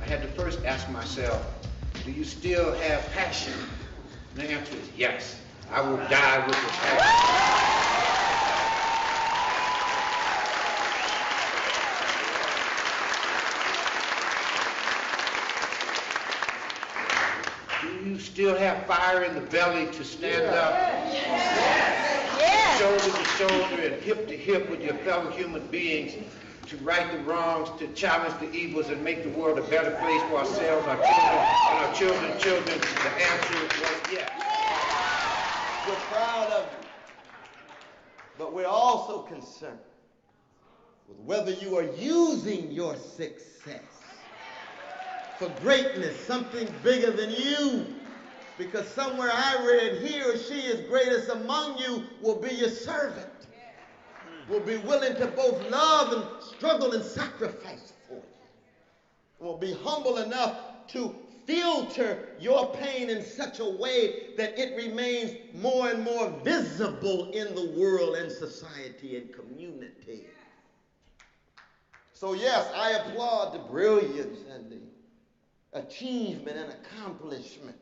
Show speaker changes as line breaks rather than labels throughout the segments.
I had to first ask myself, do you still have passion? And the answer is yes. I will die with the passion. Do you still have fire in the belly to stand up? Yes. Shoulder to shoulder and hip to hip with your fellow human beings to right the wrongs, to challenge the evils and make the world a better place for ourselves, our children, and our children's children? The answer was yes.
We're proud of you, but we're also concerned with whether you are using your success for greatness, something bigger than you. Because somewhere I read, he or she is greatest among you will be your servant, will be willing to both love and struggle and sacrifice for you, will be humble enough to filter your pain in such a way that it remains more and more visible in the world and society and community. So yes, I applaud the brilliance and the achievement and accomplishment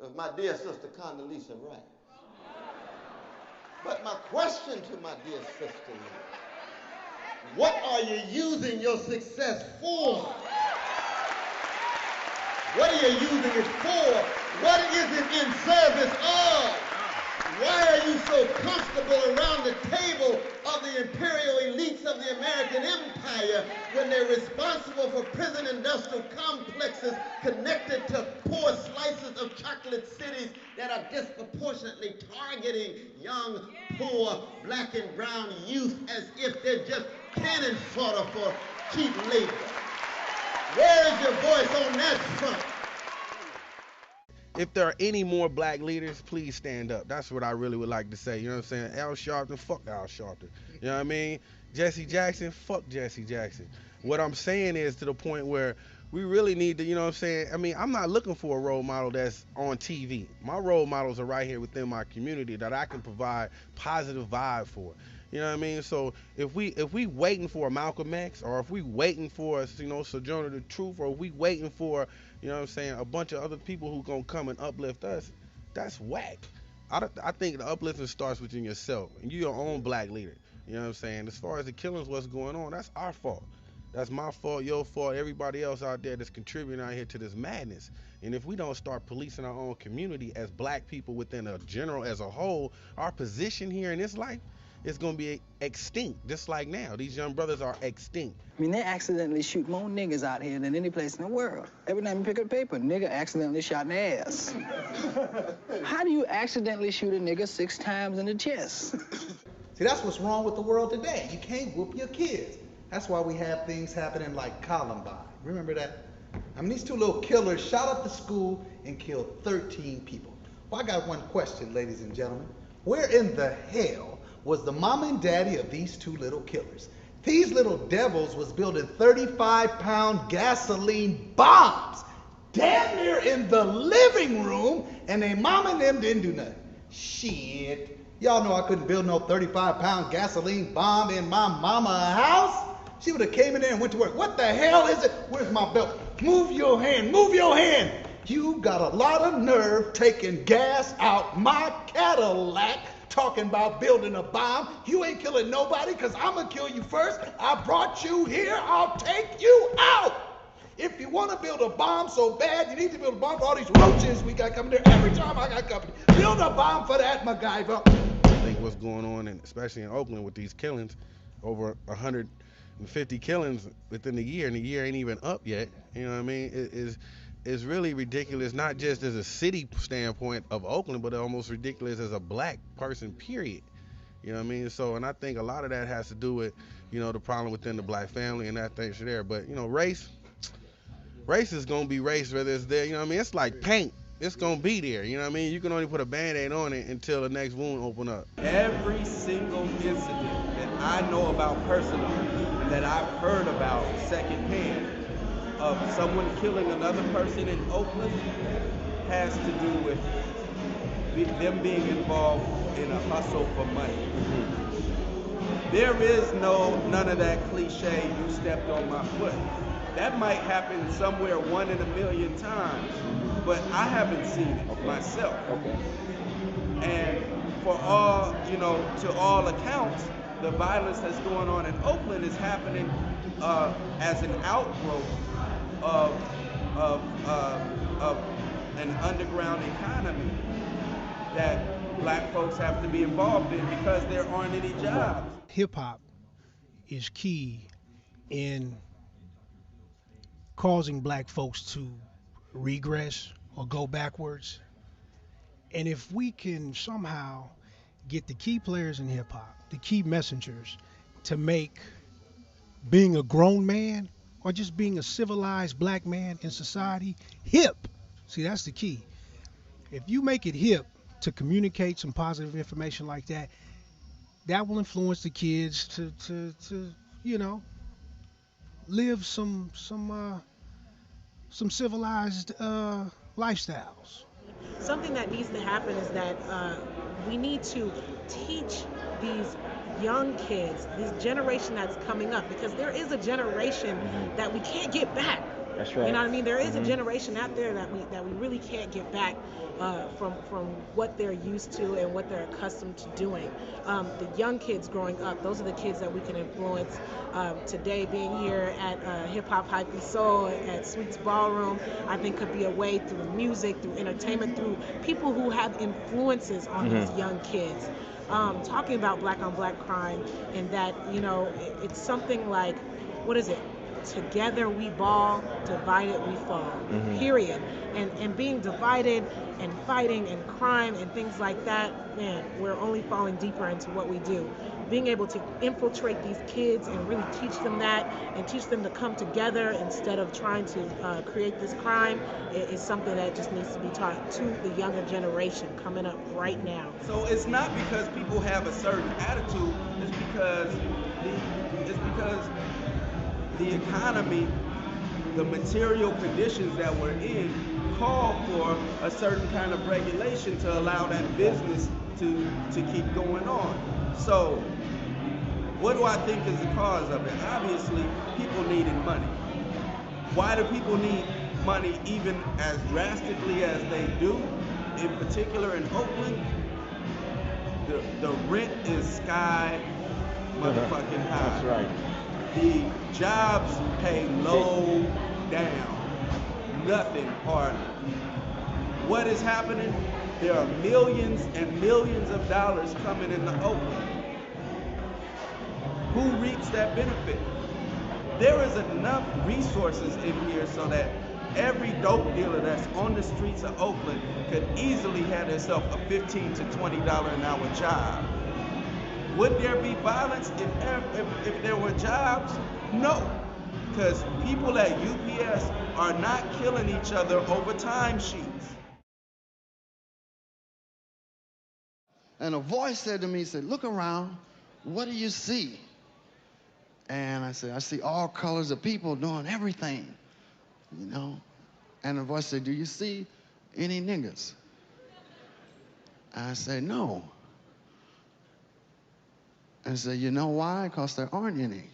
of my dear sister Condoleezza Rice. But my question to my dear sister is, what are you using your success for? What are you using it for? What is it in service of? Why are you so comfortable around the table of the imperial elites of the American empire when they're responsible for prison industrial complexes connected to poor slices of chocolate cities that are disproportionately targeting young, poor, black and brown youth as if they're just cannon fodder for cheap labor? Where is your voice on that front?
If there are any more black leaders, please stand up. That's what I really would like to say. You know what I'm saying? Al Sharpton, fuck Al Sharpton. You know what I mean? Jesse Jackson, fuck Jesse Jackson. What I'm saying is to the point where we really need to, you know what I'm saying? I mean, I'm not looking for a role model that's on TV. My role models are right here within my community that I can provide positive vibe for. You know what I mean? So if we waiting for a Malcolm X, or if we waiting for, you know, Sojourner the Truth, or if we waiting for, you know what I'm saying, a bunch of other people who gonna come and uplift us, that's whack. I think the uplifting starts within yourself, and you're your own black leader. You know what I'm saying? As far as the killings, what's going on, that's our fault. That's my fault, your fault, everybody else out there that's contributing out here to this madness. And if we don't start policing our own community as black people within a general as a whole, our position here in this life is going to be extinct, just like now. These young brothers are extinct.
I mean, they accidentally shoot more niggas out here than any place in the world. Every time you pick up paper, nigga accidentally shot in the ass. How do you accidentally shoot a nigga 6 times in the chest?
See, that's what's wrong with the world today. You can't whoop your kids. That's why we have things happening like Columbine. Remember that? I mean, these 2 little killers shot up the school and killed 13 people. Well, I got one question, ladies and gentlemen. Where in the hell was the mama and daddy of these 2 little killers? These little devils was building 35-pound gasoline bombs damn near in the living room, and they mama and them didn't do nothing. Shit. Y'all know I couldn't build no 35-pound gasoline bomb in my mama's house. She would have came in there and went to work. What the hell is it? Where's my belt? Move your hand. Move your hand. You got a lot of nerve taking gas out my Cadillac, talking about building a bomb. You ain't killing nobody, because I'm going to kill you first. I brought you here. I'll take you out. If you want to build a bomb so bad, you need to build a bomb for all these roaches we got coming there every time I got company. Build a bomb for that, MacGyver.
I think what's going on, and especially in Oakland with these killings, over 150 killings within the year, and the year ain't even up yet. You know what I mean? It's really ridiculous, not just as a city standpoint of Oakland, but almost ridiculous as a black person, period. You know what I mean? So, and I think a lot of that has to do with, you know, the problem within the black family and that thing's there. But, you know, race is going to be race, whether it's there. You know what I mean? It's like paint. It's going to be there. You know what I mean? You can only put a Band-Aid on it until the next wound open up.
Every single incident that I know about personally, that I've heard about secondhand, of someone killing another person in Oakland, has to do with them being involved in a hustle for money. There is none of that cliche, you stepped on my foot. That might happen somewhere 1 in a million times, but I haven't seen it myself.
Okay.
And for all, you know, to all accounts, the violence that's going on in Oakland is happening as an outgrowth of an underground economy that black folks have to be involved in because there aren't any jobs.
Hip hop is key in causing black folks to regress or go backwards. And if we can somehow get the key players in hip hop, the key messengers, to make being a grown man or just being a civilized black man in society hip. See, that's the key. If you make it hip to communicate some positive information like that, that will influence the kids to you know, live some civilized lifestyles.
Something that needs to happen is that we need to teach these young kids, this generation that's coming up, because there is a generation that we can't get back.
That's right.
You know what I mean? There is a generation out there that we really can't get back from what they're used to and what they're accustomed to doing. The young kids growing up, those are the kids that we can influence. Today, being here at Hip Hop Hype and Soul at Sweets Ballroom, I think could be a way through music, through entertainment, through people who have influences on these young kids. Talking about black on black crime, and that, you know, it's something like, what is it? Together we ball, divided we fall, period. And being divided and fighting and crime and things like that, man, we're only falling deeper into what we do. Being able to infiltrate these kids and really teach them that and teach them to come together instead of trying to create this crime is something that just needs to be taught to the younger generation coming up right now.
So it's not because people have a certain attitude, it's because the economy, the material conditions that we're in, call for a certain kind of regulation to allow that business to keep going on. So what do I think is the cause of it? Obviously, people needing money. Why do people need money even as drastically as they do? In particular in Oakland, the rent is sky motherfucking high.
That's right.
The jobs pay low down. Nothing harder. What is happening? There are millions and millions of dollars coming into Oakland. Who reaps that benefit? There is enough resources in here so that every dope dealer that's on the streets of Oakland could easily have themselves a $15 to $20 an hour job. Would there be violence if there were jobs? No, because people at UPS are not killing each other over timesheets.
And a voice said to me, he said, "Look around, what do you see?" And I said, "I see all colors of people doing everything, you know." And the voice said, "Do you see any niggas?" I said, "No." And I said, "You know why? Because there aren't any."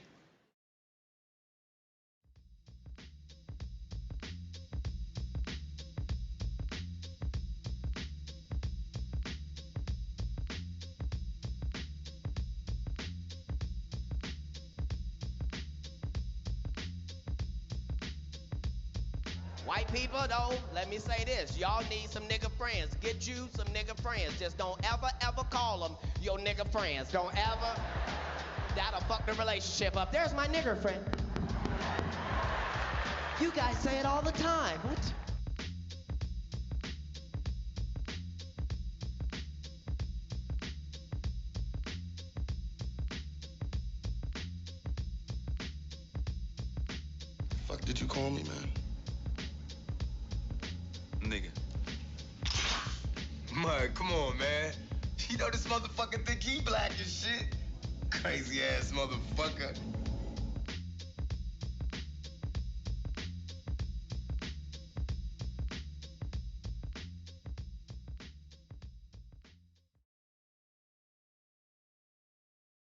White people, though, let me say this. Y'all need some nigga friends. Get you some nigga friends. Just don't ever call them your nigga friends. Don't ever. That'll fuck the relationship up. There's my nigger friend. You guys say it all the time. What?
Fuck did you call me, man?
Nigga. Mud, come on, man. You know this motherfucker think he black as shit. Crazy ass motherfucker.